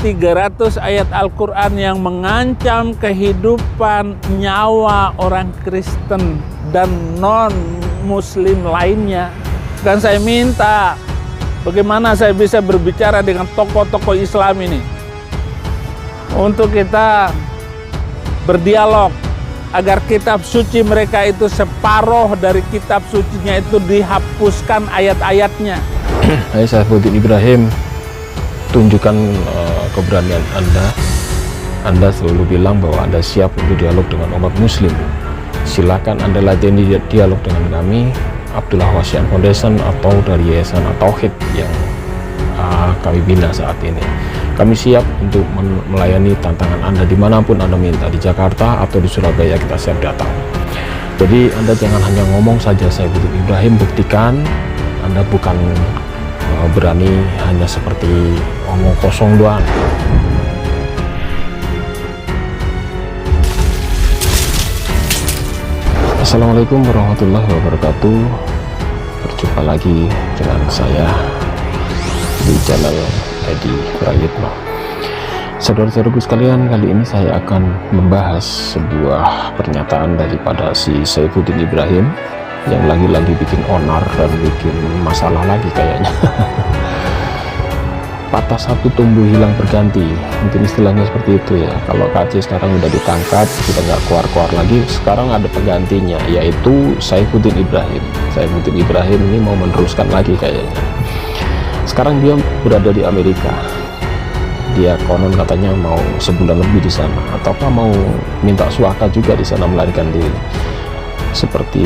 300 ayat Al-Quran yang mengancam kehidupan nyawa orang Kristen dan non-Muslim lainnya. Dan saya minta, bagaimana saya bisa berbicara dengan tokoh-tokoh Islam ini untuk kita berdialog agar kitab suci mereka itu separuh dari kitab sucinya itu dihapuskan ayat-ayatnya. Hai Saifuddin Ibrahim, tunjukkan keberanian Anda. Anda selalu bilang bahwa Anda siap untuk dialog dengan umat Muslim. Silakan Anda ladeni dialog dengan kami, Abdullah Wasian Foundation, atau dari Yayasan At-Tauhid yang kami bina saat ini. Kami siap untuk melayani tantangan Anda dimanapun Anda minta, di Jakarta atau di Surabaya kita siap datang. Jadi Anda jangan hanya ngomong saja Saifuddin Ibrahim, buktikan Anda bukan berani hanya seperti omong kosong doang. Assalamualaikum warahmatullahi wabarakatuh. Berjumpa lagi dengan saya di channel Edi Prayitno. Saudara-saudaraku sekalian, kali ini saya akan membahas sebuah pernyataan daripada si Saifuddin Ibrahim yang lagi-lagi bikin onar dan bikin masalah lagi kayaknya. Patah satu tumbuh hilang berganti, mungkin istilahnya seperti itu ya. Kalau KC sekarang udah ditangkap, sudah nggak keluar-keluar lagi, sekarang ada penggantinya, yaitu Saifuddin Ibrahim. Saifuddin Ibrahim ini mau meneruskan lagi kayaknya. Sekarang dia berada di Amerika. Dia konon katanya mau sebulan lebih di sana, ataukah mau minta suaka juga di sana melarikan diri, seperti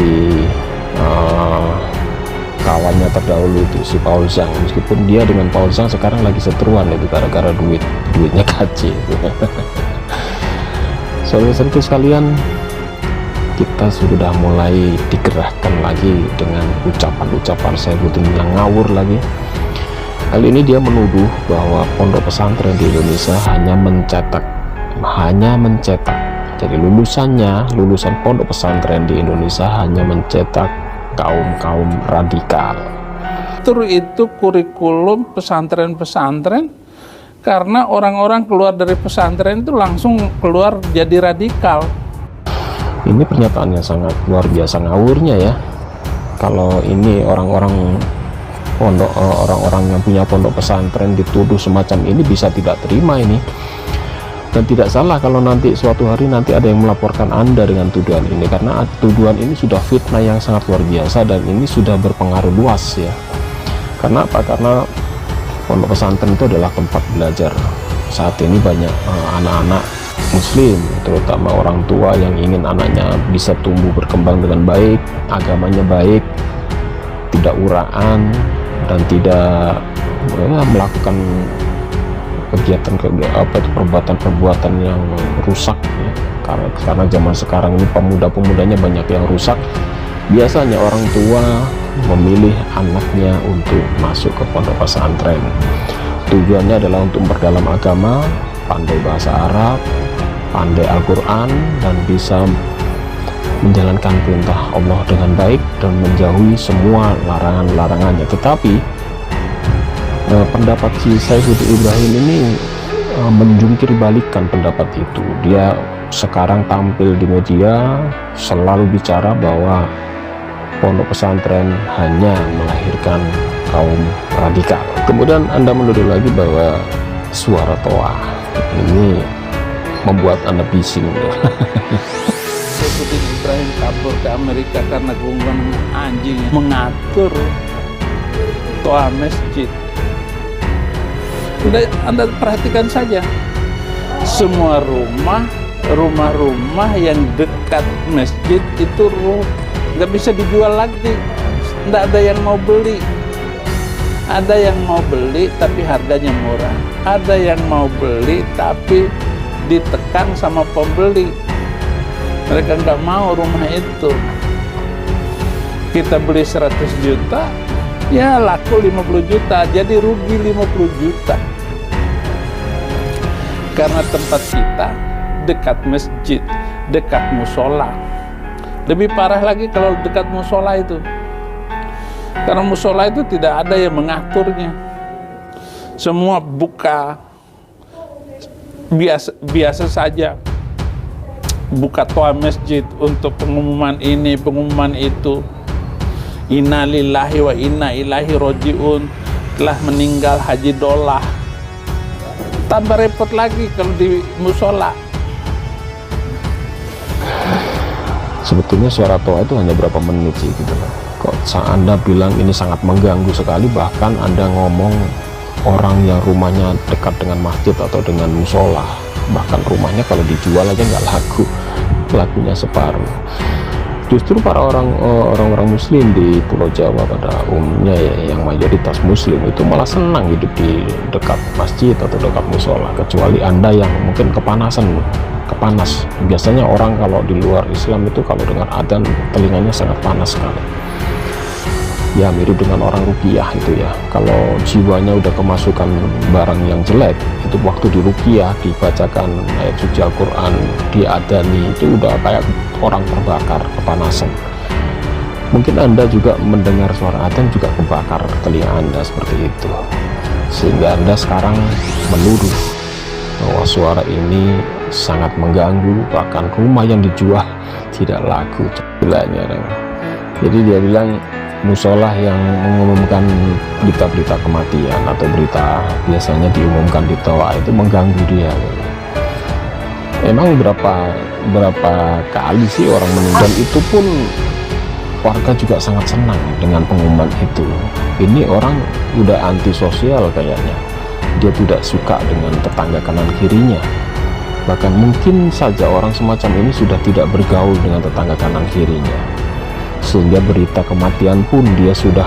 kawannya terdahulu itu si Paul Zhang. Meskipun dia dengan Paul Zhang sekarang lagi seteruan itu gara-gara duitnya KC. Saudara-saudaraku sekalian, kita sudah mulai digerahkan lagi dengan ucapan-ucapan Saifuddin yang ngawur lagi. Kali ini dia menuduh bahwa pondok pesantren di Indonesia hanya mencetak. Jadi lulusan pondok pesantren di Indonesia hanya mencetak kaum radikal. Itu kurikulum pesantren-pesantren, karena orang-orang keluar dari pesantren itu langsung keluar jadi radikal. Ini pernyataan yang sangat luar biasa ngawurnya ya. Kalau ini orang-orang yang punya pondok pesantren dituduh semacam ini, bisa tidak terima ini. Dan tidak salah kalau nanti suatu hari nanti ada yang melaporkan Anda dengan tuduhan ini, karena tuduhan ini sudah fitnah yang sangat luar biasa dan ini sudah berpengaruh luas ya. Karena apa? Karena pondok pesantren itu adalah tempat belajar. Saat ini banyak anak-anak Muslim, terutama orang tua yang ingin anaknya bisa tumbuh berkembang dengan baik, agamanya baik, tidak uraan dan tidak melakukan perbuatan yang rusak ya. Karena zaman sekarang ini pemuda-pemudanya banyak yang rusak. Biasanya orang tua memilih anaknya untuk masuk ke pondok pesantren. Tujuannya adalah untuk memperdalam agama, pandai bahasa Arab, pandai Al-Quran, dan bisa menjalankan perintah Allah dengan baik dan menjauhi semua larangan-larangannya. Tetapi pendapat si Saifuddin Ibrahim ini menjungkir balikan pendapat itu. Dia sekarang tampil di media selalu bicara bahwa pondok pesantren hanya melahirkan kaum radikal. Kemudian Anda menuduh lagi bahwa suara toa ini membuat Anda bising. Saifuddin Ibrahim kabur ke Amerika karena gangguan anjing mengatur toa masjid. Anda perhatikan saja, semua rumah-rumah yang dekat masjid itu nggak bisa dijual lagi, nggak ada yang mau beli. Ada yang mau beli tapi harganya murah, ada yang mau beli tapi ditekan sama pembeli. Mereka nggak mau rumah itu. Kita beli 100 juta, ya laku 50 juta, jadi rugi 50 juta. Karena tempat kita dekat masjid, dekat musola. Lebih parah lagi kalau dekat musola itu. Karena musola itu tidak ada yang mengaturnya. Semua buka biasa saja buka toa masjid untuk pengumuman ini, pengumuman itu. Inna lillahi wa inna ilaihi rojiun, telah meninggal Haji Dolah. Tambah repot lagi kalau di musola. Sebetulnya suara toa itu hanya berapa menit sih gitu loh. Kok Anda bilang ini sangat mengganggu sekali, bahkan Anda ngomong orang yang rumahnya dekat dengan masjid atau dengan musola, bahkan rumahnya kalau dijual aja nggak lakunya separuh. Justru para orang-orang muslim di Pulau Jawa pada umumnya ya, yang mayoritas muslim itu malah senang hidup di dekat masjid atau dekat musola, kecuali Anda yang mungkin kepanas. Biasanya orang kalau di luar Islam itu kalau dengar adzan telinganya sangat panas sekali. Ya mirip dengan orang ruqyah itu ya, kalau jiwanya udah kemasukan barang yang jelek, itu waktu di ruqyah dibacakan ayat suci Al-Quran, diadani, itu udah kayak orang terbakar, kepanasan. Mungkin Anda juga mendengar suara adzan juga kebakar telinga Anda seperti itu, sehingga Anda sekarang menuduh bahwa suara ini sangat mengganggu, bahkan rumah yang dijual tidak laku. Jadi dia bilang musola yang mengumumkan berita-berita kematian atau berita biasanya diumumkan di toa itu mengganggu dia. Emang berapa kali sih orang meninggal, itu pun warga juga sangat senang dengan pengumuman itu. Ini orang udah antisosial kayaknya, dia tidak suka dengan tetangga kanan kirinya. Bahkan mungkin saja orang semacam ini sudah tidak bergaul dengan tetangga kanan kirinya, sehingga berita kematian pun dia sudah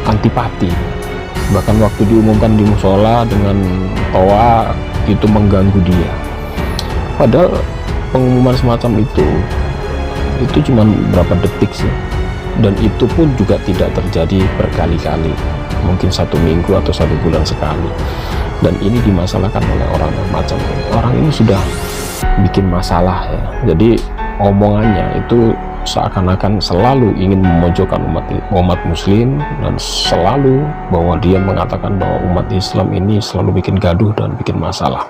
antipati. Bahkan waktu diumumkan di musola dengan toa itu mengganggu dia, padahal pengumuman semacam itu cuma berapa detik sih, dan itu pun juga tidak terjadi berkali-kali, mungkin 1 minggu atau 1 bulan sekali. Dan ini dimasalahkan oleh orang macam ini. Orang ini sudah bikin masalah ya, jadi omongannya itu seakan-akan selalu ingin memojokkan umat muslim, dan selalu bahwa dia mengatakan bahwa umat Islam ini selalu bikin gaduh dan bikin masalah.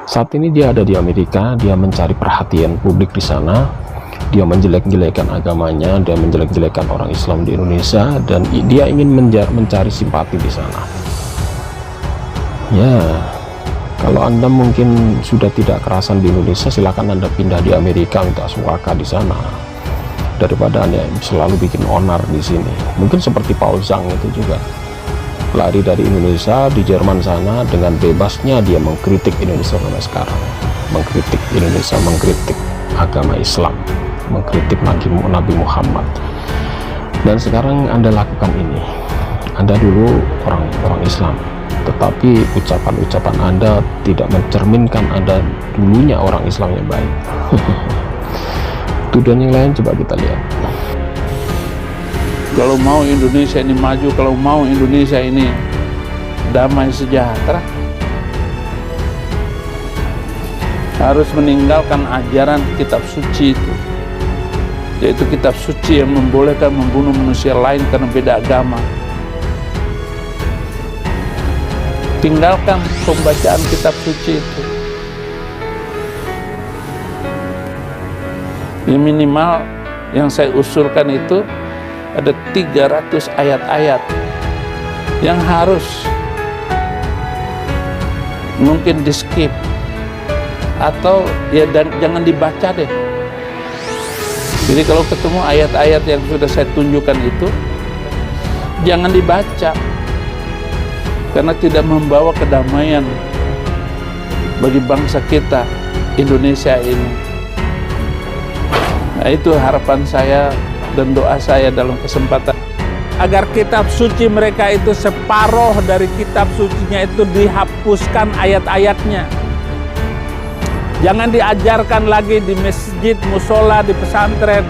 Saat ini dia ada di Amerika, dia mencari perhatian publik di sana, dia menjelek-jelekan agamanya, dia menjelek-jelekan orang Islam di Indonesia, dan dia ingin mencari simpati di sana. Ya, kalau Anda mungkin sudah tidak kerasan di Indonesia, silakan Anda pindah di Amerika, minta suaka di sana, daripada Anda selalu bikin onar di sini. Mungkin seperti Paul Zhang itu juga lari dari Indonesia di Jerman sana, dengan bebasnya dia mengkritik Indonesia sampai sekarang, mengkritik Indonesia, mengkritik agama Islam, mengkritik Nabi Muhammad. Dan sekarang Anda lakukan ini. Anda dulu orang Islam, tetapi ucapan-ucapan Anda tidak mencerminkan Anda dulunya orang Islam yang baik. Tuduhan yang lain coba kita lihat. Kalau mau Indonesia ini maju, kalau mau Indonesia ini damai sejahtera, harus meninggalkan ajaran kitab suci itu, yaitu kitab suci yang membolehkan membunuh manusia lain karena beda agama. Tinggalkan pembacaan kitab suci itu. Yang minimal yang saya usulkan itu ada 300 ayat-ayat yang harus mungkin di skip, atau ya jangan dibaca deh. Jadi kalau ketemu ayat-ayat yang sudah saya tunjukkan itu, jangan dibaca, karena tidak membawa kedamaian bagi bangsa kita Indonesia ini. Nah, itu harapan saya dan doa saya dalam kesempatan, agar kitab suci mereka itu separuh dari kitab sucinya itu dihapuskan ayat-ayatnya. Jangan diajarkan lagi di masjid, musola, di pesantren,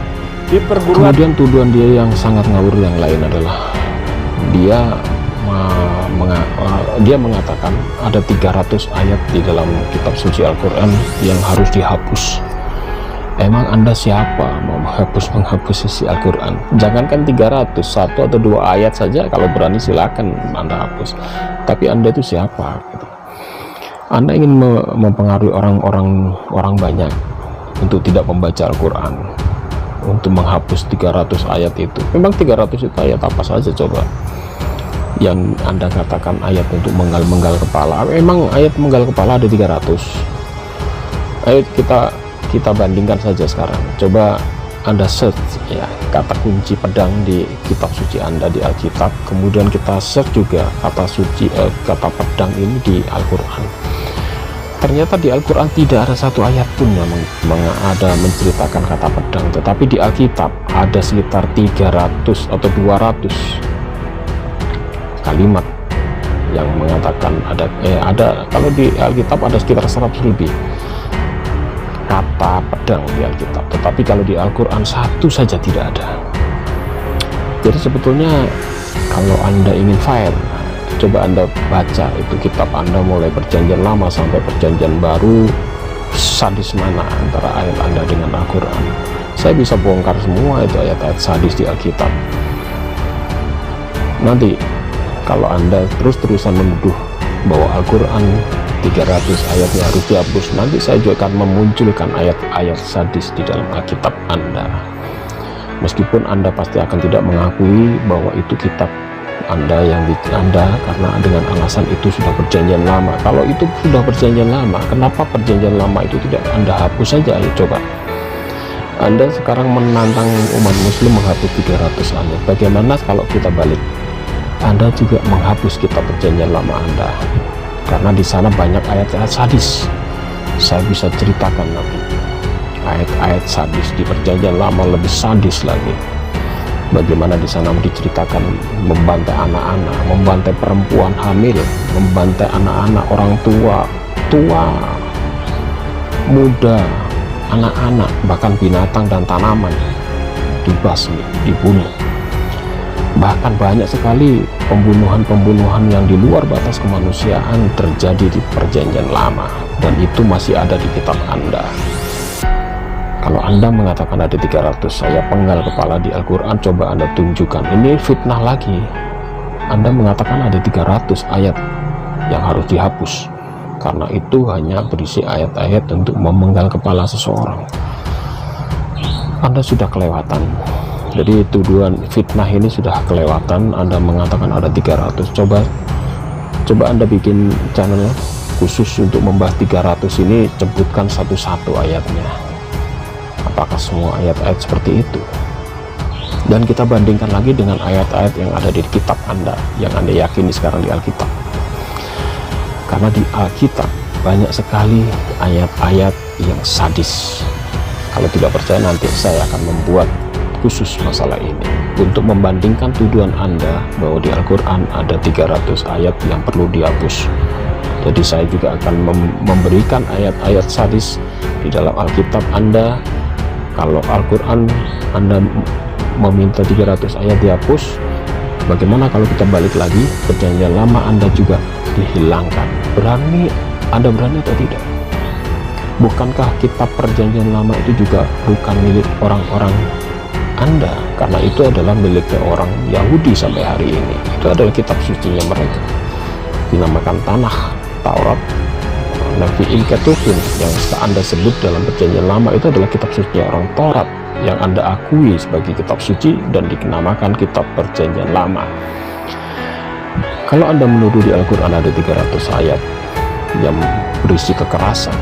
di perguruan. Kemudian tuduhan dia yang sangat ngawur yang lain adalah dia mengatakan ada 300 ayat di dalam kitab suci Al-Quran yang harus dihapus. Emang Anda siapa mau menghapus isi Al-Quran? Jangankan 300, 1 atau 2 ayat saja kalau berani silakan Anda hapus. Tapi Anda itu siapa? Gitu. Anda ingin mempengaruhi orang banyak untuk tidak membaca Al-Quran, untuk menghapus 300 ayat itu. Memang 300 itu ayat apa saja coba yang Anda katakan ayat untuk menggal-menggal kepala? Memang ayat menggal kepala ada 300. Ayo kita bandingkan saja sekarang. Coba Anda search ya kata kunci pedang di kitab suci Anda di Alkitab, kemudian kita search juga kata pedang ini di Al-Quran. Ternyata di Al-Quran tidak ada satu ayat pun yang ada menceritakan kata pedang, tetapi di Alkitab ada sekitar 300 atau 200 kalimat yang mengatakan ada kalau di Alkitab ada sekitar 100 lebih kata pedang di Alkitab, tetapi kalau di Al-Quran satu saja tidak ada. Jadi sebetulnya kalau Anda ingin fair, coba Anda baca itu kitab Anda mulai perjanjian lama sampai perjanjian baru, sadis mana antara ayat Anda dengan Al-Quran. Saya bisa bongkar semua itu ayat-ayat sadis di Alkitab. Nanti kalau Anda terus-terusan menuduh bahwa Al-Quran 300 ayatnya harus dihapus, nanti saya juga akan memunculkan ayat-ayat sadis di dalam Alkitab Anda. Meskipun Anda pasti akan tidak mengakui bahwa itu kitab Anda karena dengan alasan itu sudah perjanjian lama. Kalau itu sudah perjanjian lama, kenapa perjanjian lama itu tidak Anda hapus saja? Ayo coba. Anda sekarang menantang umat muslim menghapus 300 ayat. Bagaimana kalau kita balik? Anda juga menghapus kitab perjanjian lama Anda, karena di sana banyak ayat-ayat sadis. Saya bisa ceritakan nanti ayat-ayat sadis di perjanjian lama lebih sadis lagi. Bagaimana di sana diceritakan membantai anak-anak, membantai perempuan hamil, membantai anak-anak, orang tua, muda, anak-anak, bahkan binatang dan tanaman dibasmi, dibunuh. Bahkan banyak sekali pembunuhan-pembunuhan yang di luar batas kemanusiaan terjadi di perjanjian lama, dan itu masih ada di kitab Anda. Kalau Anda mengatakan ada 300 saya penggal kepala di Al-Quran, coba Anda tunjukkan. Ini fitnah lagi. Anda mengatakan ada 300 ayat yang harus dihapus, karena itu hanya berisi ayat-ayat untuk memenggal kepala seseorang. Anda sudah kelewatan. Jadi tuduhan fitnah ini sudah kelewatan. Anda mengatakan ada 300. Coba Anda bikin channel khusus untuk membahas 300 ini, sebutkan satu-satu ayatnya. Apakah semua ayat-ayat seperti itu? Dan kita bandingkan lagi dengan ayat-ayat yang ada di kitab Anda, yang Anda yakini sekarang di Alkitab. Karena di Alkitab banyak sekali ayat-ayat yang sadis. Kalau tidak percaya, nanti saya akan membuat khusus masalah ini untuk membandingkan tuduhan Anda bahwa di Al-Quran ada 300 ayat yang perlu dihapus. Jadi saya juga akan memberikan ayat-ayat sadis di dalam Alkitab Anda. Kalau Al-Quran Anda meminta 300 ayat dihapus, bagaimana kalau kita balik lagi perjanjian lama Anda juga dihilangkan? Anda berani atau tidak? Bukankah kitab perjanjian lama itu juga bukan milik orang-orang Anda, karena itu adalah miliknya orang Yahudi sampai hari ini. Itu adalah kitab sucinya mereka, dinamakan tanah Taurat. Nabi Ketuvim yang Anda sebut dalam perjanjian lama itu adalah kitab suci orang Taurat yang Anda akui sebagai kitab suci dan dinamakan kitab perjanjian lama. Kalau Anda menuduh di Al-Quran ada 300 ayat yang berisi kekerasan,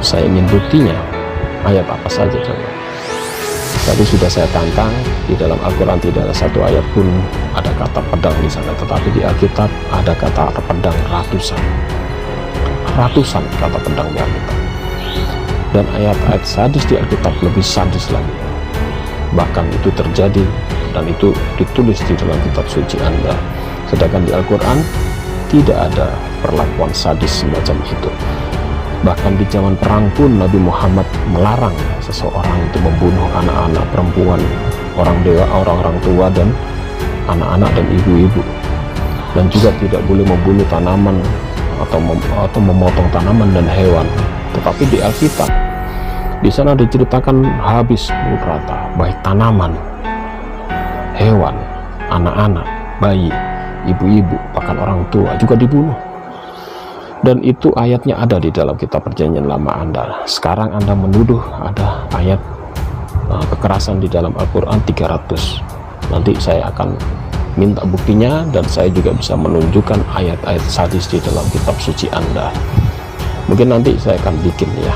saya ingin buktinya. Ayat apa saja coba? Tadi sudah saya tantang, di dalam Al-Quran tidak ada satu ayat pun ada kata pedang di sana, tetapi di Alkitab ada kata pedang ratusan kata pedang di Alkitab. Dan ayat-ayat sadis di Alkitab lebih sadis lagi. Bahkan itu terjadi dan itu ditulis di dalam kitab suci Anda. Sedangkan di Al-Quran tidak ada perlakuan sadis semacam itu. Bahkan di zaman perang pun Nabi Muhammad melarang seseorang untuk membunuh anak-anak, perempuan, orang tua dan anak-anak dan ibu-ibu. Dan juga tidak boleh membunuh tanaman atau memotong tanaman dan hewan. Tetapi di Alkitab di sana diceritakan habis rata, baik tanaman, hewan, anak-anak, bayi, ibu-ibu, bahkan orang tua juga dibunuh. Dan itu ayatnya ada di dalam kitab perjanjian lama Anda. Sekarang Anda menuduh ada ayat kekerasan di dalam Al-Quran 300. Nanti saya akan minta buktinya, dan saya juga bisa menunjukkan ayat-ayat sadis di dalam kitab suci Anda. Mungkin nanti saya akan bikin ya,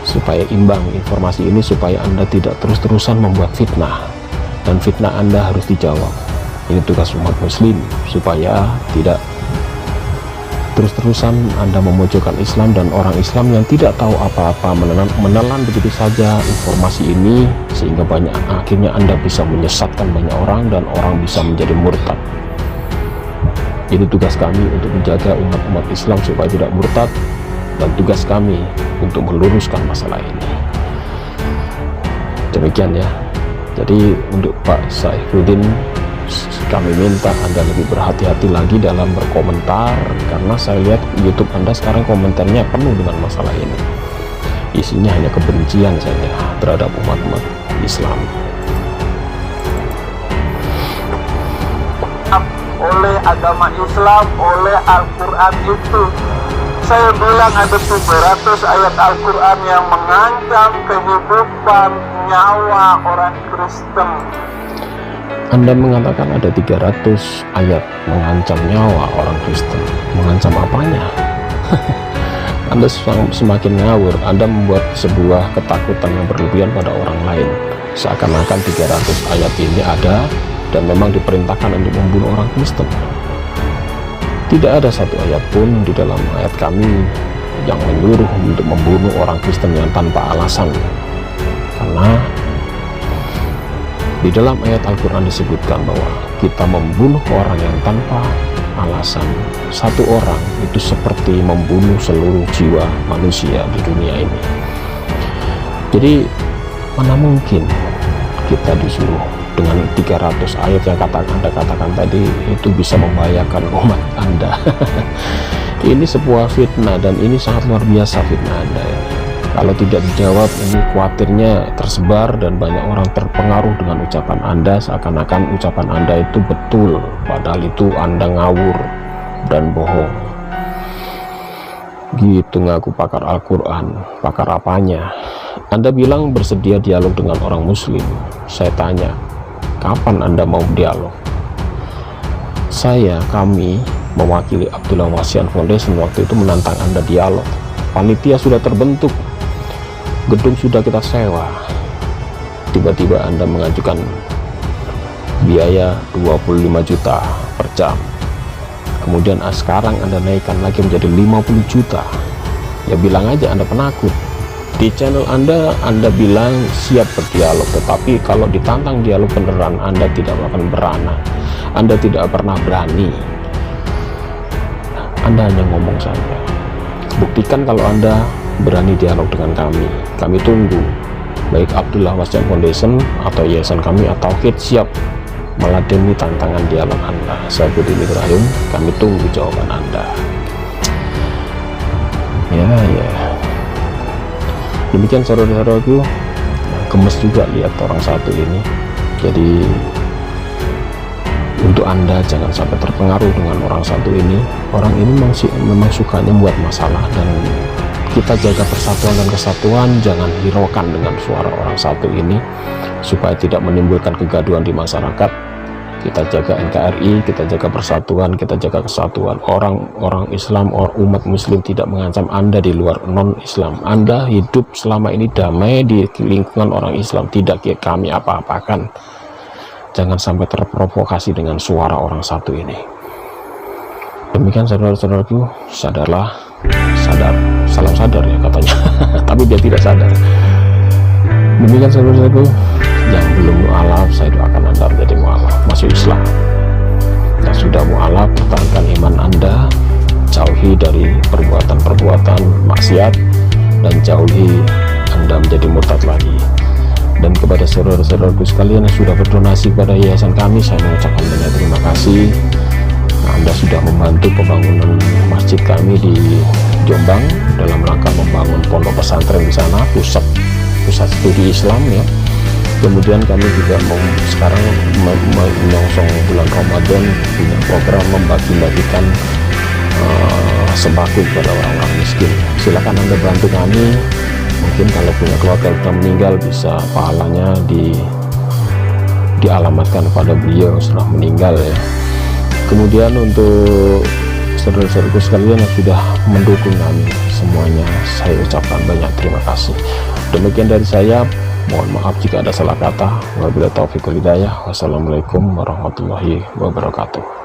supaya imbang informasi ini, supaya Anda tidak terus-terusan membuat fitnah, dan fitnah Anda harus dijawab. Ini tugas umat muslim, supaya tidak terus-terusan Anda memojokkan Islam dan orang Islam yang tidak tahu apa-apa, menelan begitu saja informasi ini, sehingga akhirnya Anda bisa menyesatkan banyak orang dan orang bisa menjadi murtad. Jadi tugas kami untuk menjaga umat-umat Islam supaya tidak murtad, dan tugas kami untuk meluruskan masalah ini. Demikian ya. Jadi untuk Pak Saifuddin, kami minta Anda lebih berhati-hati lagi dalam berkomentar, karena saya lihat YouTube Anda sekarang komentarnya penuh dengan masalah ini. Isinya hanya kebencian saja terhadap umat-umat Islam. Oleh agama Islam, oleh Al-Quran itu, saya bilang ada 700 ayat Al-Quran yang mengancam kehidupan nyawa orang Kristen. Anda mengatakan ada 300 ayat mengancam nyawa orang Kristen. Mengancam apanya? Anda semakin ngawur. Anda membuat sebuah ketakutan yang berlebihan pada orang lain, seakan-akan 300 ayat ini ada dan memang diperintahkan untuk membunuh orang Kristen. Tidak ada satu ayat pun di dalam ayat kami yang menyuruh untuk membunuh orang Kristen yang tanpa alasan. Karena di dalam ayat Al-Quran disebutkan bahwa kita membunuh orang yang tanpa alasan, satu orang itu seperti membunuh seluruh jiwa manusia di dunia ini. Jadi mana mungkin kita disuruh dengan 300 ayat yang Anda katakan tadi itu bisa membahayakan umat Anda. Ini sebuah fitnah, dan ini sangat luar biasa fitnah Anda ya. Kalau tidak dijawab, ini khawatirnya tersebar dan banyak orang terpengaruh dengan ucapan Anda, seakan-akan ucapan Anda itu betul, padahal itu Anda ngawur dan bohong. Gitu ngaku pakar Al-Quran, pakar apanya? Anda bilang bersedia dialog dengan orang muslim. Saya tanya, kapan Anda mau dialog? Kami mewakili Abdullah Wasian Foundation waktu itu menantang Anda dialog. Panitia sudah terbentuk, gedung sudah kita sewa, tiba-tiba Anda mengajukan biaya 25 juta per jam, kemudian sekarang Anda naikkan lagi menjadi 50 juta. Ya bilang aja Anda penakut. Di channel Anda bilang siap berdialog, tetapi kalau ditantang dialog beneran Anda tidak akan beranak, Anda tidak pernah berani. Anda hanya ngomong saja. Buktikan kalau Anda berani dialog dengan kami. Kami tunggu, baik Abdullah Wasian Foundation atau yayasan kami atau Tauhid siap meladeni tantangan dialog Anda. Saifuddin Ibrahim, kami tunggu jawaban Anda. Ya. Demikian saudara-saudaraku, gemes juga lihat orang satu ini. Jadi untuk Anda jangan sampai terpengaruh dengan orang satu ini. Orang ini memang sukanya membuat masalah, dan kita jaga persatuan dan kesatuan, jangan hiraukan dengan suara orang satu ini supaya tidak menimbulkan kegaduhan di masyarakat. Kita jaga NKRI, kita jaga persatuan, kita jaga kesatuan. Orang Islam, umat muslim tidak mengancam Anda di luar non-Islam. Anda hidup selama ini damai di lingkungan orang Islam, tidak kami apa-apakan. Jangan sampai terprovokasi dengan suara orang satu ini. Demikian saudara-saudaraku, sadar, salam sadar ya katanya. Tapi dia tidak sadar. Demikian saudara-saudaraku, yang belum mu'alaf, saya doakan Anda menjadi mu'alaf, masuk Islam. Yang sudah mu'alaf, pertahankan iman Anda, jauhi dari perbuatan-perbuatan maksiat, dan jauhi Anda menjadi murtad lagi. Dan kepada saudara-saudaraku sekalian yang sudah berdonasi kepada yayasan kami, saya mengucapkan banyak terima kasih. Anda sudah membantu pembangunan masjid kami di Jombang dalam rangka membangun pondok pesantren di sana, pusat studi Islam ya. Kemudian kami juga sekarang menyongsong bulan Ramadan, punya program membagi-bagikan sembako kepada orang-orang miskin. Silakan Anda bantu kami. Mungkin kalau punya keluarga yang meninggal, bisa pahalanya dialamatkan kepada beliau yang sudah meninggal ya. Kemudian untuk saudara-saudaraku sekalian yang sudah mendukung kami semuanya, saya ucapkan banyak terima kasih. Demikian dari saya, mohon maaf jika ada salah kata. Wabillahi taufiq wal hidayah. Wassalamualaikum warahmatullahi wabarakatuh.